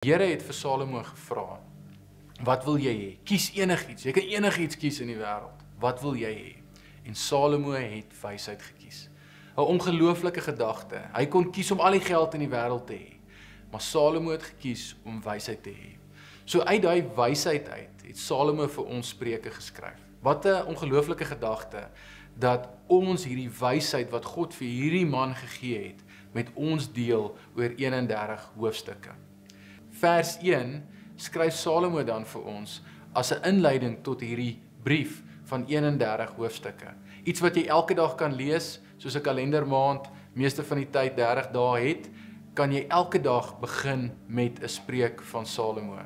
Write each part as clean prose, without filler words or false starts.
Die Here het vir Salomo gevra, wat wil jy hê? Kies enigiets, jy kan enigiets kies in die wêreld. Wat wil jy hê? En Salomo het wysheid gekies. 'n Ongelooflike gedagte. Hy kon kies om al die geld in die wêreld te hê, maar Salomo het gekies om wysheid te hê. So uit daai wysheid uit het Salomo vir ons Spreuke geskryf. Wat 'n ongelooflike gedagte dat ons hierdie wysheid wat God vir hierdie man gegee het, met ons deel oor 31 hoofstukke. Vers 1 skryf Salomo dan vir ons as 'n inleiding tot hierdie brief van 31 hoofstukke. Iets wat jy elke dag kan lees, soos 'n kalendermaand, meeste van die tyd 30 dae het, kan jy elke dag begin met 'n spreek van Salomo.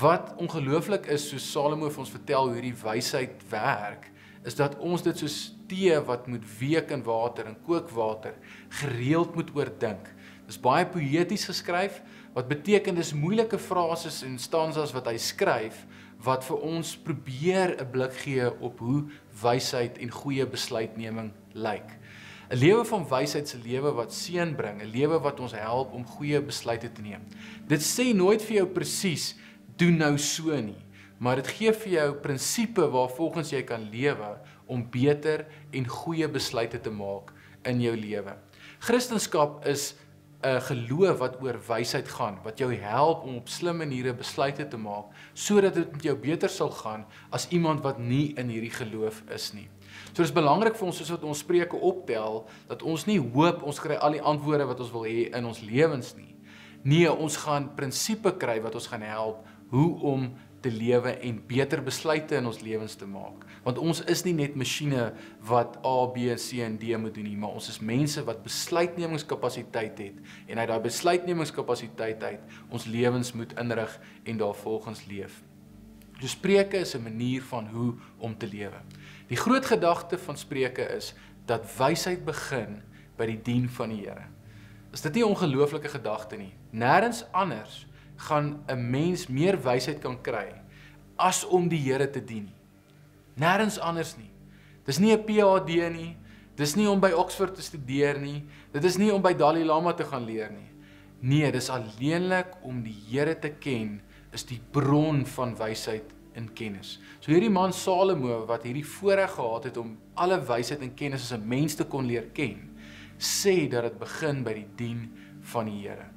Wat ongelooflik is, soos Salomo vir ons vertel hoe hierdie wysheid werk, is dat ons dit soos tee wat moet week in water en kookwater gereeld moet oordink. Dit is baie poëties geskryf, wat beteken dis moeilike frases en stanzas wat hy skryf, wat vir ons probeer 'n blik gee op hoe wysheid en goeie besluitneming lyk. 'n Lewe van wysheid se lewe wat seën bring, 'n lewe wat ons help om goeie besluite te neem. Dit sê nooit vir jou presies, doen nou so nie, maar dit gee vir jou prinsipe waarvolgens jy kan lewe om beter en goeie besluite te maak in jou lewe. Christendom is 'n geloof wat oor wysheid gaan, wat jou help om op slim maniere besluite te maak, sodat dit met jou beter sal gaan as iemand wat nie in hierdie geloof is nie. So dit is belangrik vir ons, soos wat ons Spreuke optel, dat ons nie hoop ons kry al die antwoorde wat ons wil hê in ons lewens nie. Nee, ons gaan prinsipe kry wat ons gaan help hoe om te lewe en beter besluite in ons lewens te maak. Want ons is nie net masjiene wat A, B, C en D moet doen nie, maar ons is mense wat besluitnemingskapasiteit het en uit daai besluitnemingskapasiteit uit ons lewens moet inrig en daarvolgens leef. So Spreuke is 'n manier van hoe om te lewe. Die groot gedagte van Spreuke is dat wysheid begin by die dien van die Here. Is dit nie 'n ongelooflike gedagte nie? Nêrens anders gaan 'n mens meer wysheid kan kry as om die Here te dien. Nêrens anders nie. Dis nie 'n PhD nie, dis nie om by Oxford te studeer nie, dit is nie om by Dalai Lama te gaan leer nie. Nee, dis alleenlik om die Here te ken, is die bron van wysheid en kennis. So hierdie man Salomo, wat hierdie voorreg gehad het om alle wysheid en kennis as 'n mens te kon leer ken, sê dat dit begin by die dien van die Here.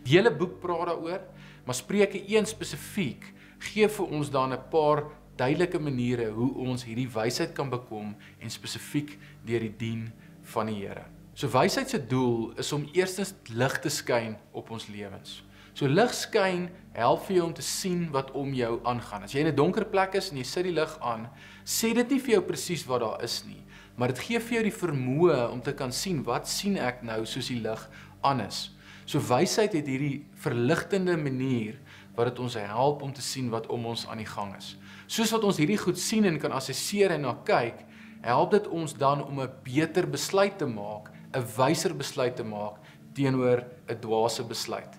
Die hele boek praat daaroor, maar Spreuke 1 spesifiek gee vir ons dan 'n paar duidelike maniere hoe ons hierdie wysheid kan bekom en spesifiek deur die dien van die Here. So wysheid se doel is om eerstens lig te skyn op ons lewens. So lig skyn help vir jou om te sien wat om jou aangaan. As jy in 'n donker plek is en jy sit die lig aan, sê dit nie vir jou presies wat daar is nie, maar dit gee vir jou die vermoë om te kan sien wat sien ek nou soos die lig aan is. So wysheid het hierdie verligtende manier wat dit ons help om te sien wat om ons aan die gang is. Soos wat ons hierdie goed sien en kan assesseer en na kyk, help dit ons dan om 'n beter besluit te maak, 'n wyser besluit te maak teenoor 'n dwaase besluit.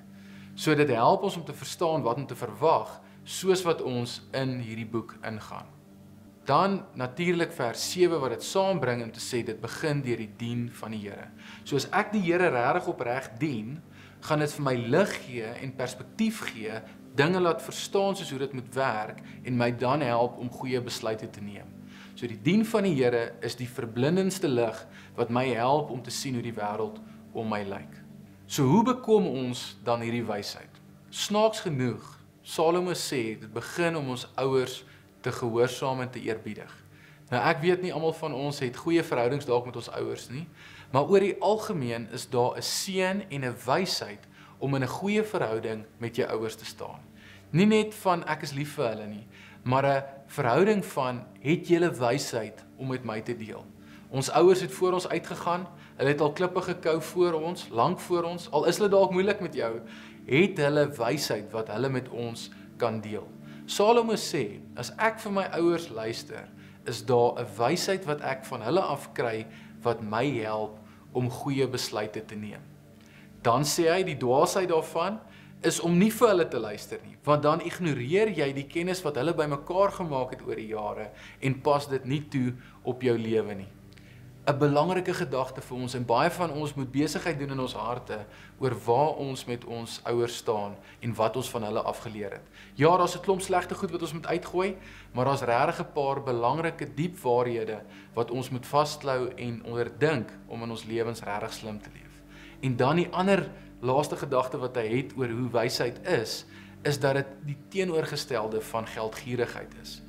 So dit help ons om te verstaan wat om te verwag, soos wat ons in hierdie boek ingaan. Dan natuurlik vers 7 wat dit saambring om te sê dit begin deur die dien van die Here. So as ek die Here regtig opreg dien, gaan dit vir my lig gee en perspektief gee, dinge laat verstaan soos hoe dit moet werk en my dan help om goeie besluite te neem. So die dien van die Here is die verblindendste lig wat my help om te sien hoe die wêreld om my lyk. So hoe bekom ons dan hierdie wysheid? Snaaks genoeg, Salomo sê dit begin om ons ouers te gehoorsaam en te eerbiedig. Nou ek weet nie almal van ons het goeie verhoudings dalk met ons ouers nie, maar oor die algemeen is daar 'n seën en 'n wysheid om in 'n goeie verhouding met jou ouers te staan. Nie net van ek is lief vir hulle nie, maar 'n verhouding van het julle wysheid om met my te deel. Ons ouers het voor ons uitgegaan, hulle het al klippe gekou voor ons, lank voor ons, al is hulle dalk moeilik met jou, het hulle wysheid wat hulle met ons kan deel. Salomo sê, as ek vir my ouers luister, is daar 'n wysheid wat ek van hulle af kry wat my help om goeie besluite te neem. Dan sê hy die dwaasheid daarvan is om nie vir hulle te luister nie, want dan ignoreer jy die kennis wat hulle bymekaar gemaak het oor die jare en pas dit nie toe op jou lewe nie. 'n belangrike gedagte vir ons en baie van ons moet besigheid doen in ons harte oor waar ons met ons ouers staan en wat ons van hulle afgeleer het. Ja, daar's 'n klomp slegte goed wat ons moet uitgooi, maar daar's regtig 'n paar belangrike diep waarhede wat ons moet vasklou en onderdink om in ons lewens regtig slim te leef. En dan die ander laaste gedagte wat hy het oor hoe wysheid is dat dit die teenoorgestelde van geldgierigheid is.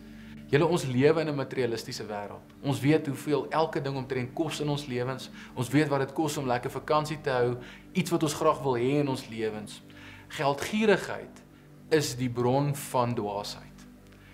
Julle, ons lewe in 'n materialistiese wêreld. Ons weet hoeveel elke ding omtrent kos in ons lewens. Ons weet wat dit kos om lekker vakansie te hou, iets wat ons graag wil hê in ons lewens. Geldgierigheid is die bron van dwaasheid.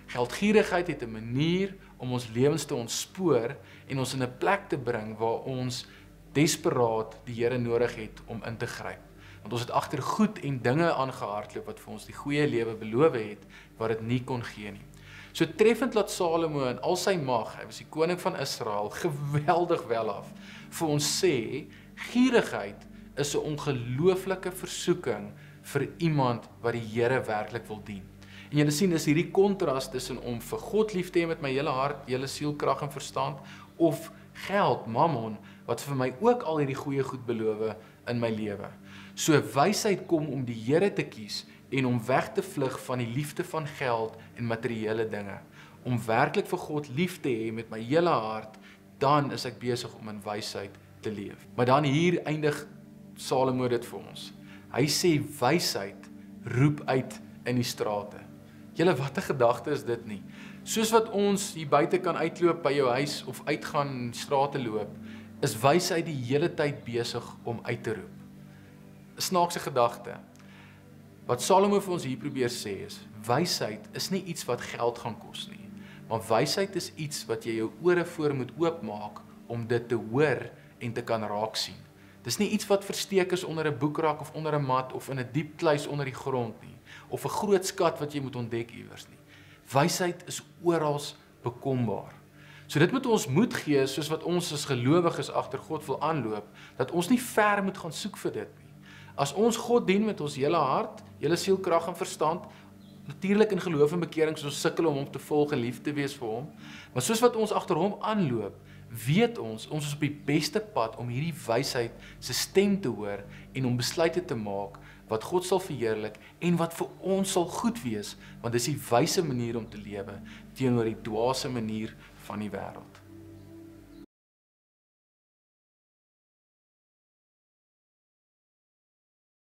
Geldgierigheid het 'n manier om ons lewens te ontspoor en ons in 'n plek te bring waar ons desperaat die Here nodig het om in te gryp. Want ons het agter goed en dinge aangehardloop wat vir ons die goeie lewe beloof het, wat dit nie kon gee nie. So treffend laat Salomo in al sy mag, hy was die koning van Israel, geweldig welaf, vir ons sê, gierigheid is 'n ongelooflike versoeking vir iemand wat die Here werklik wil dien. En julle sien, is hierdie kontras tussen om vir God lief te hê met my hele hart, hele siel, krag en verstand, of geld, mammon, wat vir my ook al hierdie goeie goed beloof in my lewe. So wysheid kom om die Here te kies en om weg te vlug van die liefde van geld en materiële dinge. Om werklik vir God lief te hê met my hele hart, dan is ek besig om in wysheid te leef. Maar dan hier eindig Salomo dit vir ons. Hy sê wysheid roep uit in die strate. Julle, wat 'n gedagte is dit nie? Soos wat ons hier buite kan uitloop by jou huis of uitgaan in die strate loop, is wysheid die hele tyd besig om uit te roep. 'n Snaakse gedagte. Wat Salomo vir ons hier probeer sê is, wysheid is nie iets wat geld gaan kos nie, maar wysheid is iets wat jy jou ore voor moet oopmaak om dit te hoor en te kan raak sien. Dis nie iets wat versteek is onder 'n boekrak of onder 'n mat of in 'n diep kluis onder die grond nie, of 'n groot skat wat jy moet ontdek iewers nie. Wysheid is oral bekombaar. So dit moet ons moed gee, soos wat ons as gelowiges agter God wil aanloop, dat ons nie ver moet gaan soek vir dit nie. As ons God dien met ons hele hart, hele siel, krag en verstand, natuurlik in geloof en bekering, soos ons sukkel om hom te volg en lief te wees vir hom, maar soos wat ons agter hom aanloop, weet ons is op die beste pad om hierdie wysheid se stem te hoor en om besluite te maak wat God sal verheerlik en wat vir ons sal goed wees, want dis die wyse manier om te lewe teenoor die dwaase manier van die wêreld.